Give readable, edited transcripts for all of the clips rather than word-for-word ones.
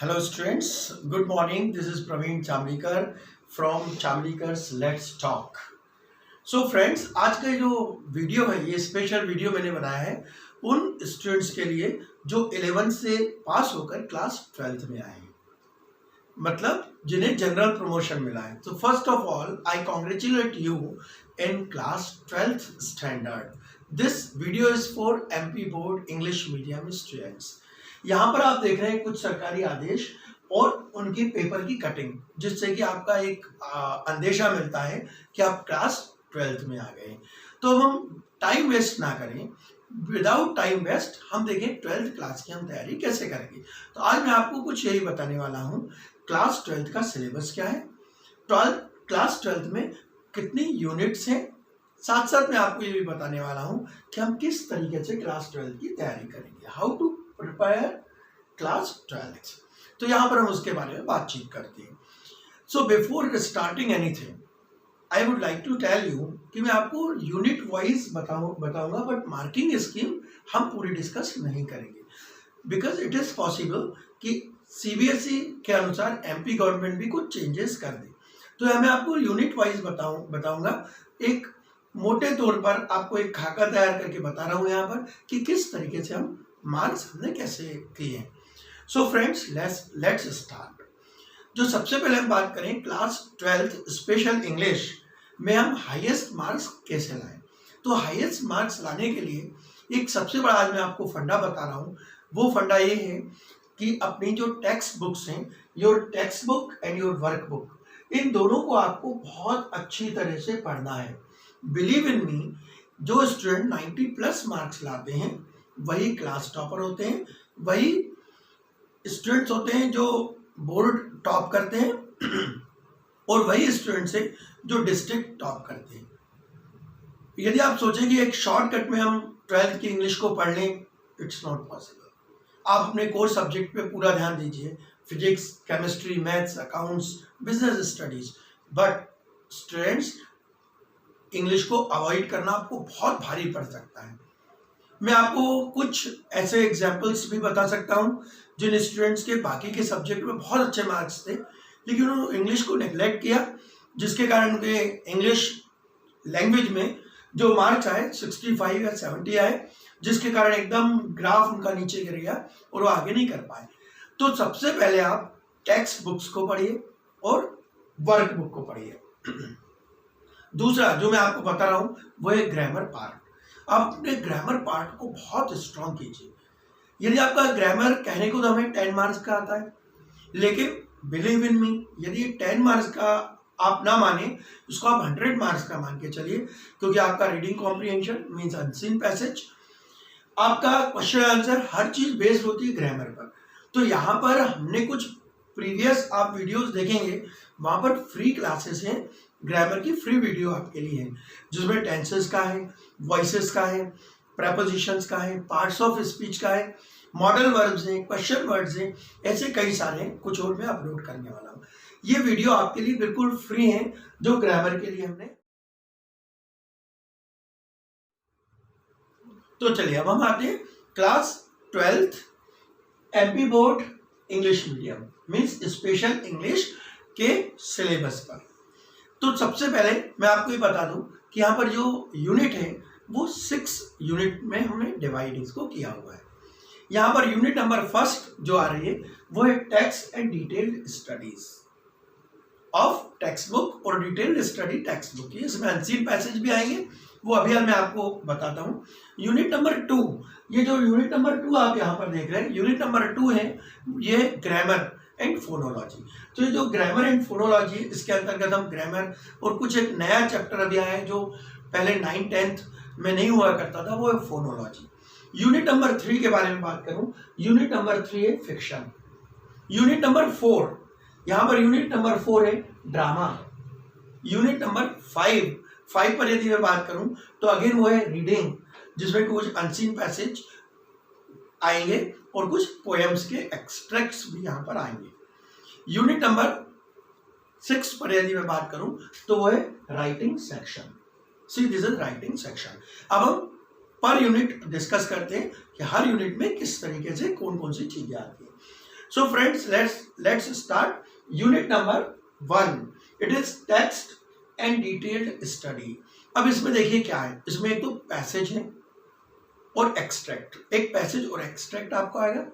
Hello students, good morning. This is Praveen Chamlikar from Chamlikar's Let's Talk. So friends, आज का जो video है ये स्पेशल वीडियो मैंने बनाया है उन स्टूडेंट्स के लिए जो 11th से पास होकर क्लास 12th में आए हैं, मतलब जिन्हें जनरल प्रमोशन मिला है. तो first of all I congratulate you in class 12th standard. This video is for MP board English medium students. यहाँ पर आप देख रहे हैं कुछ सरकारी आदेश और उनकी पेपर की कटिंग, जिससे कि आपका एक अंदेशा मिलता है कि आप क्लास 12th में आ गए. तो हम टाइम वेस्ट ना करें, विदाउट टाइम वेस्ट हम देखें 12th क्लास की हम तैयारी कैसे करेंगे. तो आज मैं आपको कुछ यही बताने वाला हूँ. क्लास 12th का सिलेबस क्या है, क्लास 12th में कितनी यूनिट्स हैं, साथ साथ मैं आपको ये भी बताने वाला हूँ कि हम किस तरीके से क्लास 12th की तैयारी करेंगे, how to prepare class 12th. तो यहाँ पर हम उसके बारे में बातचीत करते हैं. So before starting anything I would like to tell you कि मैं आपको यूनिट वाइज बताऊंगा, बट मार्किंग स्कीम हम पूरी डिस्कस नहीं करेंगे, बिकॉज इट इज पॉसिबल कि CBSE के अनुसार MP गवर्नमेंट भी कुछ चेंजेस कर दे. तो मैं आपको यूनिट वाइज बताऊंगा. एक मोटे तौर पर आपको एक खाका तैयार करके बता रहा हूँ यहाँ पर कि किस तरीके से हम मार्क्स हमने कैसे किए हैं. So friends, let's start. जो सबसे पहले हम बात करें क्लास 12th स्पेशल इंग्लिश में हम हाईएस्ट मार्क्स कैसे लाएं. तो हाईएस्ट मार्क्स लाने के लिए एक सबसे बड़ा आज मैं आपको फंडा बता रहा हूँ. वो फंडा ये है कि अपनी जो टेक्स्ट बुक्स हैं, your text book and your work book, इन दोनों को आपको बहुत अच्छी तरह से पढ़ना है. बिलीव इन मी, जो स्टूडेंट 90+ मार्क्स लाते हैं वही क्लास टॉपर होते हैं, वही स्टूडेंट्स होते हैं जो बोर्ड टॉप करते हैं और वही स्टूडेंट्स हैं जो डिस्ट्रिक्ट टॉप करते हैं. यदि आप सोचें कि एक शॉर्टकट में हम 12th की इंग्लिश को पढ़ लें, इट्स नॉट पॉसिबल. आप अपने कोर सब्जेक्ट पे पूरा ध्यान दीजिए, physics, chemistry, maths, accounts, business studies, but students English को अवॉइड करना आपको बहुत भारी पड़ सकता है. मैं आपको कुछ ऐसे एग्जाम्पल्स भी बता सकता हूँ जिन स्टूडेंट्स के बाकी के सब्जेक्ट में बहुत अच्छे मार्क्स थे, लेकिन उन्होंने इंग्लिश को नेग्लेक्ट किया, जिसके कारण उनके इंग्लिश लैंग्वेज में जो मार्क्स आए 65 या 70 आए, जिसके कारण एकदम ग्राफ उनका नीचे गिर गया और वो आगे नहीं कर पाए. तो सबसे पहले आप टेक्स्ट बुक्स को पढ़िए और वर्क बुक को पढ़िए. दूसरा जो मैं आपको बता रहा हूँ वो है ग्रामर पार्ट. आप अपने ग्रामर पार्ट को बहुत स्ट्रॉन्ग कीजिए. यदि आपका ग्रामर कहने को तो हमें 10 मार्क्स का आता है, लेकिन बिलीव इन मी, यदि 10 मार्क्स का आप ना माने, उसको आप 100 मार्क्स का मान के चलिए, क्योंकि आपका reading comprehension means unseen passage, आपका क्वेश्चन आंसर, हर चीज बेस्ड होती है ग्रामर पर. तो यहाँ पर हमने कुछ प्रीवियस आप वीडियोस देखेंगे, वहां पर फ्री क्लासेस हैं, ग्रामर की फ्री वीडियो आपके लिए है, जिसमें टेंसेस का है, वॉइसेस का है, प्रेपोजिशंस का है, पार्ट्स ऑफ स्पीच का है, मॉडल वर्ब्स हैं, क्वेश्चन वर्ड्स हैं, ऐसे कई सारे हैं. कुछ और मैं अपलोड करने वाला हूँ. ये वीडियो आपके लिए बिल्कुल फ्री है जो ग्रामर के लिए हमने. तो चलिए अब हम आते हैं class 12th MP board English medium means special English के सिलेबस पर. तो सबसे पहले मैं आपको ये बता दूं कि यहाँ पर जो यूनिट है वो 6 यूनिट में हमने डिवाइड इसको किया हुआ है. यहाँ पर यूनिट नंबर फर्स्ट जो आ रही है वो है text and detailed studies of text book और डिटेल्ड स्टडी टेक्स्ट बुक. इसमें अनसीन पैसेज भी आएंगे, वो अभी मैं आपको बताता हूँ. यूनिट नंबर 2, ये जो यूनिट नंबर 2 आप यहाँ पर देख रहे हैं, यूनिट नंबर 2 है ये ग्रामर एंड फोनोलॉजी. तो ये जो ग्रामर एंड फोनोलॉजी, इसके अंतर्गत हम ग्रामर और कुछ एक नया चैप्टर अभी आया है जो पहले 9th-10th में नहीं हुआ करता था, वो है फोनोलॉजी. यूनिट नंबर 3 के बारे में बात करूं, यूनिट नंबर 3 है फिक्शन. यूनिट नंबर 4, यहाँ पर यूनिट नंबर 4 है ड्रामा. यूनिट नंबर 5 पर यदि मैं बात करूं तो अगेन वो है रीडिंग, जिसमें कुछ अनसीन पैसेज आएंगे और कुछ पोएम्स के एक्सट्रैक्ट्स भी यहाँ पर आएंगे. यूनिट नंबर 6 पर यदि मैं बात करूं तो वो है writing section. See this is writing section. अब हम पर यूनिट डिस्कस करते हैं कि हर यूनिट में किस तरीके से कौन कौन सी चीजें आती हैं. So friends, let's start unit number 1. It is text and detailed study. अब इसमें देखिए क्या है, इसमें एक तो पैसेज है और एक्सट्रैक्ट. एक पैसेज और एक्सट्रैक्ट आपको आएगा.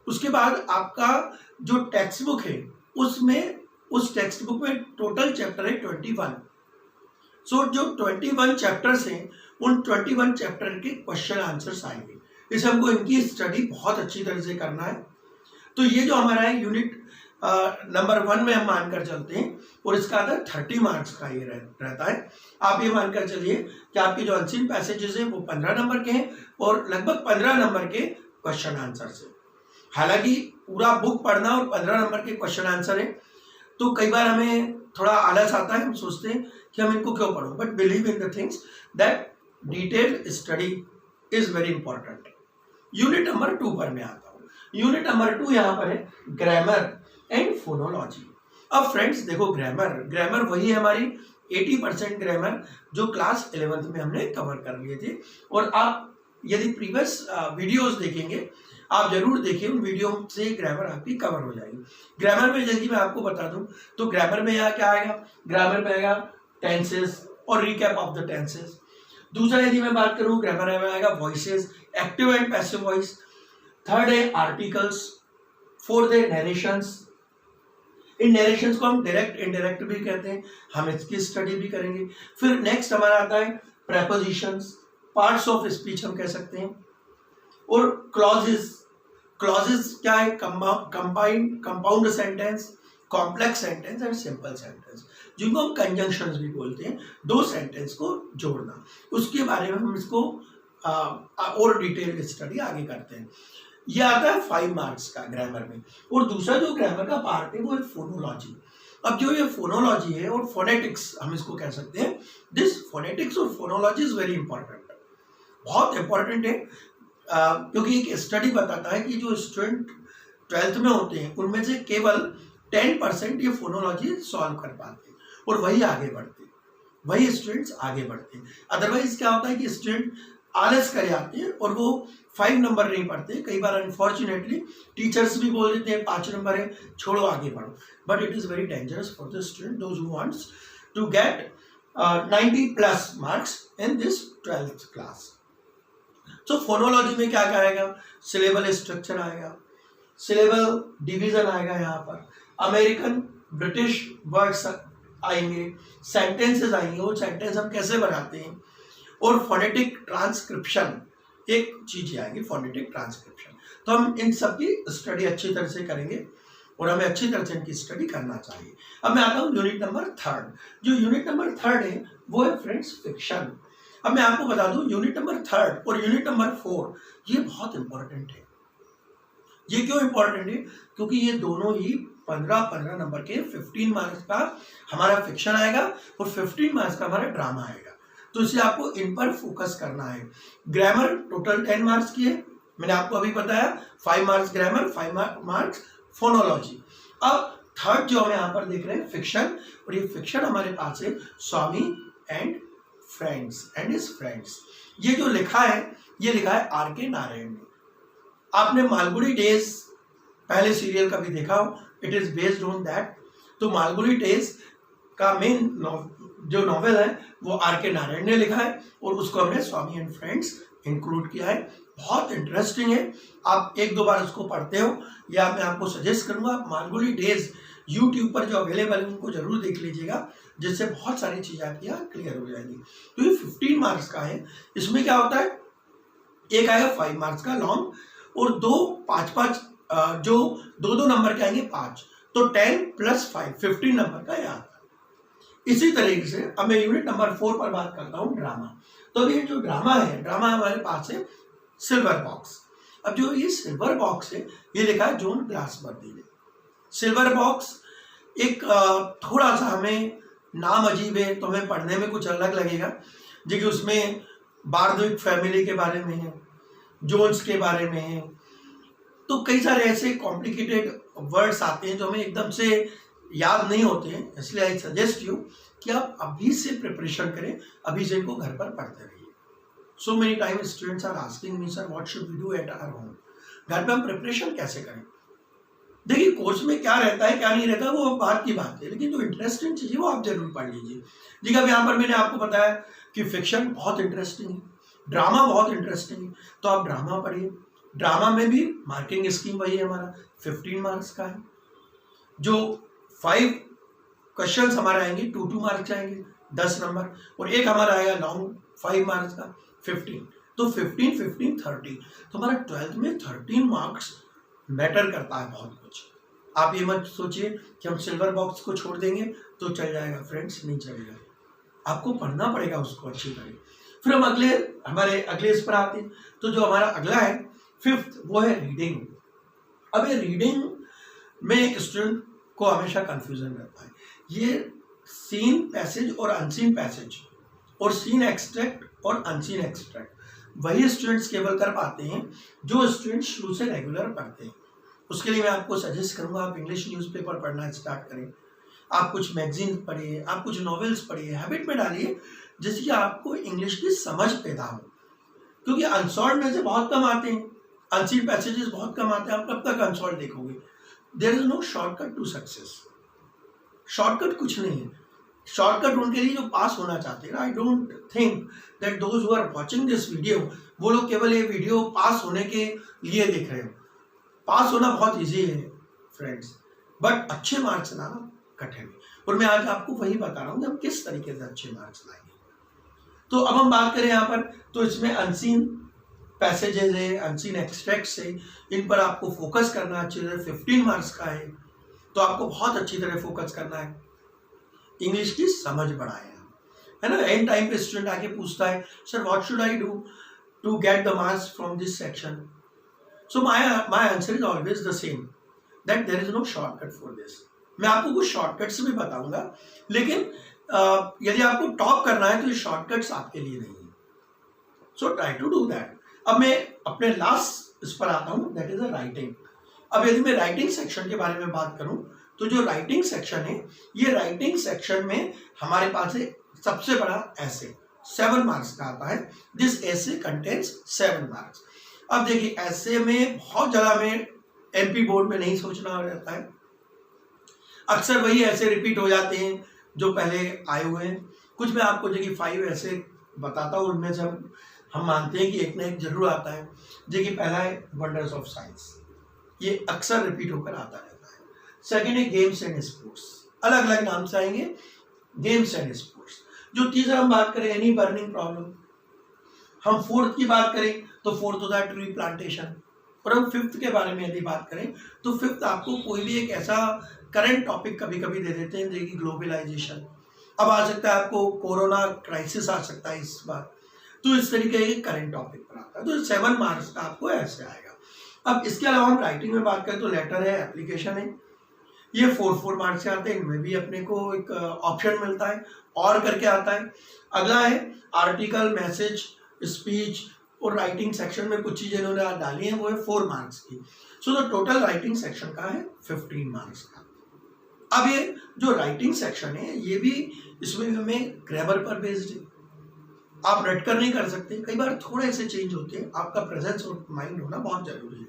उसके बाद आपका जो टेक्स्ट बुक है उसमें, उस टेक्स्ट बुक में टोटल चैप्टर है 21. सो जो 21 चैप्टर्स हैं उन 21 चैप्टर के क्वेश्चन आंसर्स आएंगे. इसे हमको इनकी स्टडी बहुत अच्छी तरह से करना है. तो ये जो हमारा है यूनिट नंबर 1 में हम मानकर चलते हैं और इसका आता है 30 मार्क्स का ये रहता है. आप ये मानकर चलिए कि आपके जो अनसीन पैसेजेस हैं वो 15 नंबर के हैं और लगभग 15 नंबर के क्वेश्चन आंसर से. हालांकि पूरा बुक पढ़ना और 15 नंबर के क्वेश्चन आंसर है तो कई बार हमें थोड़ा आलस आता है, हम सोचते हैं कि हम इनको क्यों पढ़ो. But believe in the things that detailed study is very important. Unit number 2 पर मैं आता हूँ. यूनिट नंबर 2 यहाँ पर है ग्रामर एंड फोनोलॉजी. अब फ्रेंड्स देखो, ग्रामर वही है हमारी 80% ग्रामर जो क्लास 11th में हमने कवर कर लिए थे. और आप यदि प्रीवियस वीडियोस देखेंगे, आप जरूर देखिए, उन वीडियो से ग्रामर आपकी कवर हो जाएगी. ग्रामर में यदि मैं आपको बता दूं तो ग्रामर में यहाँ क्या आएगा, ग्रामर में आएगा टेंसेस और रिकैप ऑफ द टेंसेस. दूसरा यदि मैं बात करूं, ग्रामर में आएगा voices, active and passive voice. Third है आर्टिकल्स. फोर्थ है नरेशंस. इन नरेशंस को हम डायरेक्ट इनडायरेक्ट भी कहते हैं, हम इसकी स्टडी भी करेंगे. फिर नेक्स्ट हमारा आता है प्रेपोजिशंस, पार्ट्स ऑफ स्पीच हम कह सकते हैं. और क्लॉजेस. क्लॉजेस क्या है, compound sentence, complex sentence and simple sentence, जिनको हम कंजंक्शंस भी बोलते हैं. दो सेंटेंस को जोड़ना, उसके बारे में हम इसको और डिटेल्ड स्टडी आगे करते हैं. यह आता है 5 मार्क्स का ग्रामर में. और दूसरा जो ग्रामर का पार्ट है वो है फोनोलॉजी. अब जो ये फोनोलॉजी है और फोनेटिक्स हम इसको कह सकते हैं. दिस फोनेटिक्स और फोनोलॉजी इज वेरी इंपॉर्टेंट, बहुत इंपॉर्टेंट है. क्योंकि एक स्टडी बताता है कि जो स्टूडेंट 12th में होते हैं उनमें से केवल 10% ये फोनोलॉजी सॉल्व कर पाते हैं और वही आगे बढ़ते हैं, वही स्टूडेंट्स आगे बढ़ते हैं. अदरवाइज क्या होता है कि स्टूडेंट आलस कर जाते हैं और वो 5 नंबर नहीं पढ़ते. कई बार अनफॉर्चुनेटली टीचर्स भी बोल देते हैं 5 नंबर है, छोड़ो आगे बढ़ो. But it is very dangerous for the student those who wants to get 90+ marks in this 12th class. सो फोनोलॉजी में क्या आएगा, सिलेबल स्ट्रक्चर आएगा, सिलेबल डिवीजन आएगा, यहाँ पर अमेरिकन ब्रिटिश वर्ड्स आएंगे, सेंटेंसेस आएंगे, वो सेंटेंस हम कैसे बनाते हैं, और फोनेटिक ट्रांसक्रिप्शन एक चीज आएगी, फोनेटिक ट्रांसक्रिप्शन. तो हम इन सब की स्टडी अच्छी तरह से करेंगे और हमें अच्छी तरह से इनकी स्टडी करना चाहिए. अब मैं आता हूँ यूनिट नंबर 3. जो यूनिट नंबर 3 है वो है फ्रेंड्स फिक्शन. अब मैं आपको बता दूं यूनिट नंबर 3 और यूनिट नंबर 4 ये बहुत इंपॉर्टेंट है. ये क्यों इंपॉर्टेंट है, क्योंकि ये दोनों ही 15 नंबर के 15 मार्क्स का हमारा फिक्शन आएगा और 15 मार्क्स का हमारा ड्रामा आएगा. तो इसलिए आपको इन पर फोकस करना है. ग्रामर टोटल 10 मार्क्स की है, मैंने आपको अभी बताया. 5 मार्क्स ग्रामर, 5 मार्क्स फोनोलॉजी. अब थर्ड जो हम यहाँ पर देख रहे हैं फिक्शन, और ये फिक्शन हमारे पास है Swami and friends and his friends. ये जो लिखा है ये लिखा है R.K. नारायण ने. आपने मालगुडी डेज पहले सीरियल का भी देखा हो, it is based on that. तो मालगुडी डेज का मेन जो नॉवेल है वो R.K. नारायण ने लिखा है और उसको हमने स्वामी एंड फ्रेंड्स इंक्लूड किया है. बहुत इंटरेस्टिंग है, आप 1-2 बार उसको पढ़ते हो, या मैं आपको सजेस्ट करूंगा मालगुडी डेज यूट्यूब पर जो अवेलेबल है उनको जरूर देख लीजिएगा, जिससे बहुत सारी चीजें आपकी यहाँ क्लियर हो जाएगी. तो ये 15 मार्क्स का है. इसमें क्या होता है, एक आएगा 5 मार्क्स का लॉन्ग और 2 5 जो 2 नंबर के आएंगे 5, तो 10 + 5 15 नंबर का यहाँ. इसी तरीके से अब मैं यूनिट नंबर 4 पर बात करता हूँ ड्रामा. तो ये जो ड्रामा है, ड्रामा हमारे पास है सिल्वर बॉक्स. अब जो ये सिल्वर बॉक्स है ये लिखा है जॉन ग्लासवर्दी ने. सिल्वर बॉक्स एक थोड़ा सा हमें नाम अजीब है तो हमें पढ़ने में कुछ अलग लगेगा, देखिए उसमें बारद्विक फैमिली के बारे में है, जोन्स के बारे में है, तो कई सारे ऐसे कॉम्प्लिकेटेड वर्ड्स आते हैं जो हमें एकदम से याद नहीं होते हैं. इसलिए आई सजेस्ट यू कि आप अभी से प्रिपरेशन करें, अभी से इनको घर पर पढ़ते रहिए. So many time students are asking me sir what should we do at our home. घर पे हम प्रिपरेशन कैसे करें. देखिए कोर्स में क्या रहता है क्या नहीं रहता वो बात की बात है, लेकिन जो इंटरेस्टिंग चीज़ है वो आप जरूर पढ़ लीजिए। देखिए अब यहाँ पर मैंने आपको बताया कि फिक्शन बहुत इंटरेस्टिंग है, ड्रामा बहुत इंटरेस्टिंग है, तो आप ड्रामा पढ़िए। ड्रामा में भी मार्किंग स्कीम वही है, हमारा 15 मार्क्स का है। जो 5 क्वेश्चंस हमारे आएंगे 2 मार्क्स आएंगे 10 नंबर, और एक हमारा आएगा लॉन्ग 5 मार्क्स का 15, तो 15 15 30, तो हमारा 12th में 13 मार्क्स मैटर करता है बहुत कुछ। आप ये मत सोचिए कि हम सिल्वर बॉक्स को छोड़ देंगे तो चल जाएगा फ्रेंड्स, नहीं चलेगा, आपको पढ़ना पड़ेगा उसको अच्छी तरह। फिर हम हमारे अगले इस पर आते हैं, तो जो हमारा अगला है 5th वो है रीडिंग। अब ये रीडिंग में स्टूडेंट को हमेशा कंफ्यूजन रहता है, ये सीन पैसेज और अनसीन पैसेज और सीन एक्सट्रैक्ट और अनसीन एक्सट्रैक्ट वही स्टूडेंट्स केवल कर पाते हैं जो स्टूडेंट शुरू से रेगुलर पढ़ते हैं। उसके लिए मैं आपको सजेस्ट करूंगा आप इंग्लिश न्यूज़पेपर पढ़ना स्टार्ट करें, आप कुछ मैगजीन पढ़िए, आप कुछ नॉवेल्स पढ़िए, हैबिट में डालिए जिससे कि आपको इंग्लिश की समझ पैदा हो। क्योंकि अनसॉल्व में से बहुत कम आते हैं, अनसीन पैसेजेस बहुत कम आते हैं, आप कब तक अनसॉल्व देखोगे। There is no shortcut to success, shortcut कुछ नहीं है। शॉर्टकट उनके लिए जो पास होना चाहते हैं। I don't think that those who are watching this video वो लोग केवल ये वीडियो पास होने के लिए देख रहे हो। पास होना बहुत इजी है फ्रेंड्स, बट अच्छे मार्क्स लाना कठिन है, और मैं आज आपको वही बता रहा हूँ कि हम किस तरीके से अच्छे मार्क्स लाएंगे। तो अब हम बात करें यहाँ पर, तो इसमें अनसीन पैसेजेस है, अनसीन एक्सट्रैक्ट्स है, इन पर आपको फोकस करना अच्छी तरह। 15 मार्क्स का है तो आपको बहुत अच्छी तरह फोकस करना है, इंग्लिश की समझ बढ़ाए, है ना। एंड टाइम पे स्टूडेंट आके पूछता है sir what should I do to get the marks from this section. So my answer is always the same, that there is no shortcut for this. मैं आपको कुछ शॉर्टकट्स भी बताऊंगा, लेकिन यदि आपको टॉप करना है तो ये शॉर्टकट्स आपके लिए नहीं है। So try to do that. अब मैं अपने लास्ट इस पर आता हूँ, दैट इज द राइटिंग। अब यदि मैं राइटिंग सेक्शन के बारे में बात करूं तो जो राइटिंग सेक्शन है, ये राइटिंग सेक्शन में हमारे पास है सबसे बड़ा ऐसे 7 मार्क्स का आता है। दिस ऐसे कंटेन्स 7 मार्क्स। अब देखिए ऐसे में बहुत ज़्यादा में एमपी बोर्ड में नहीं सोचना रहता है, अक्सर वही ऐसे रिपीट हो जाते हैं जो पहले आए हुए हैं। कुछ मैं आपको देखिए 5 ऐसे बताता हूँ, उनमें से हम मानते हैं कि एक ना एक जरूर आता है। देखिए पहला है वंडर्स ऑफ साइंस, ये अक्सर रिपीट होकर आता रहता है। सेकेंड है गेम्स एंड स्पोर्ट्स, अलग अलग नाम से आएंगे, गेम्स एंड स्पोर्ट्स। जो तीसरा हम बात करें एनी बर्निंग प्रॉब्लम। हम 4th की बात करें तो 4th होता है ट्री प्लांटेशन। और हम 5th के बारे में यदि बात करें तो 5th आपको कोई भी एक ऐसा करंट टॉपिक कभी कभी दे देते हैं, देखिए ग्लोबलाइजेशन। अब आ सकता है आपको कोरोना क्राइसिस आ सकता है इस बार, तो इस तरीके के करंट टॉपिक पर आता है, तो 7 मार्क्स का आपको ऐसे आएगा। अब इसके अलावा हम राइटिंग में बात करें तो लेटर है, एप्लीकेशन है, ये 4 मार्क्स से आते हैं। इनमें भी अपने को एक ऑप्शन मिलता है और करके आता है। अगला है आर्टिकल, मैसेज, स्पीच, और राइटिंग सेक्शन में कुछ चीजें इन्होंने डाली हैं, वो है 4 मार्क्स की। So the total writing section का है 15 मार्क्स का। अब ये जो राइटिंग सेक्शन है ये भी इसमें हमें ग्रामर पर बेस्ड है, आप रट कर नहीं कर सकते, कई बार थोड़े से चेंज होते हैं, आपका प्रेजेंस और माइंड होना बहुत जरूरी है।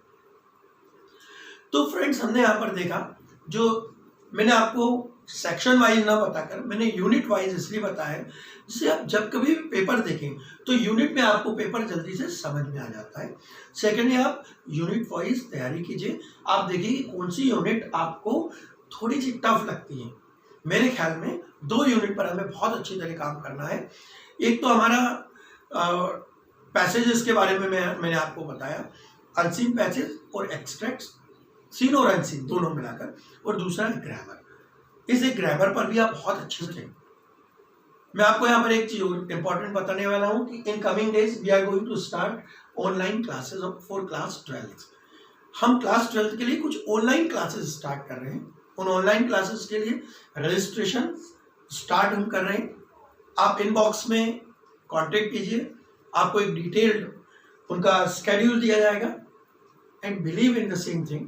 तो फ्रेंड्स हमने यहाँ पर देखा, जो मैंने आपको सेक्शन वाइज ना बताकर मैंने यूनिट वाइज इसलिए बताया है जिससे आप जब कभी पेपर देखें तो यूनिट में आपको पेपर जल्दी से समझ में आ जाता है। सेकेंडली आप यूनिट वाइज तैयारी कीजिए, आप देखिए कि कौन सी यूनिट आपको थोड़ी सी टफ लगती है। मेरे ख्याल में 2 यूनिट पर हमें बहुत अच्छी तरह काम करना है। एक तो हमारा पैसेजेस के बारे में मैंने आपको बताया, अनसीन पैसेज और एक्सट्रैक्ट्स, सीन और अनसीन दोनों मिलाकर, और दूसरा है ग्रामर। इस ग्रामर पर भी आप बहुत अच्छे से, मैं आपको यहाँ पर एक चीज इंपॉर्टेंट बताने वाला हूँ कि in coming days we are going to start online classes for class 12। हम क्लास 12 के लिए कुछ ऑनलाइन क्लासेस स्टार्ट कर रहे हैं। उन ऑनलाइन क्लासेस के लिए रजिस्ट्रेशन स्टार्ट हम कर रहे हैं। आप इनबॉक्स में कांटेक्ट कीजिए, आपको एक डिटेल्ड उनका स्केड्यूल दिया जाएगा। And believe in the same thing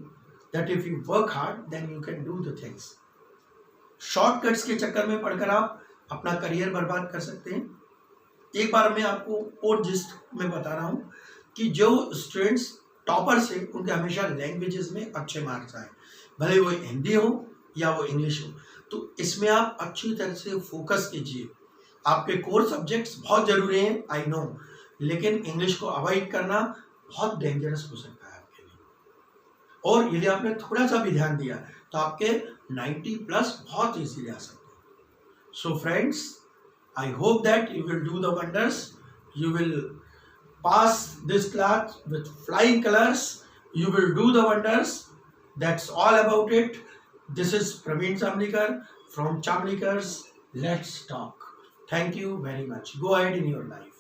that if you work hard then you can do the things. Shortcuts के चक्कर में पढ़कर आप अपना करियर बर्बाद कर सकते हैं। एक बार मैं आपको और जिस्ट में बता रहा हूँ कि जो स्टूडेंट्स टॉपर्स हैं उनके हमेशा लैंग्वेजेस में अच्छे मार्क्स आए। भले वो हिंदी हो या वो इंग्लिश हो। तो इसमें आप अच्छी तरह से फोकस कीजिए। आपके कोर सब्जेक्ट्स बहुत ज़रूरी हैं, आई नो, लेकिन इंग्लिश को अवॉइड करना बहुत डेंजरस हो सकता है आपके लिए। और यदि आपने थोड़ा सा भी ध्यान दिया तो आपके 90 प्लस बहुत इजीली आ सकते हैं। So friends, I hope that you will do the wonders. You will pass this class with flying colors. You will do the wonders. That's all about it. This is Praveen Chamlikar from Chamlikar's Let's Talk. Thank you very much. Go ahead in your life.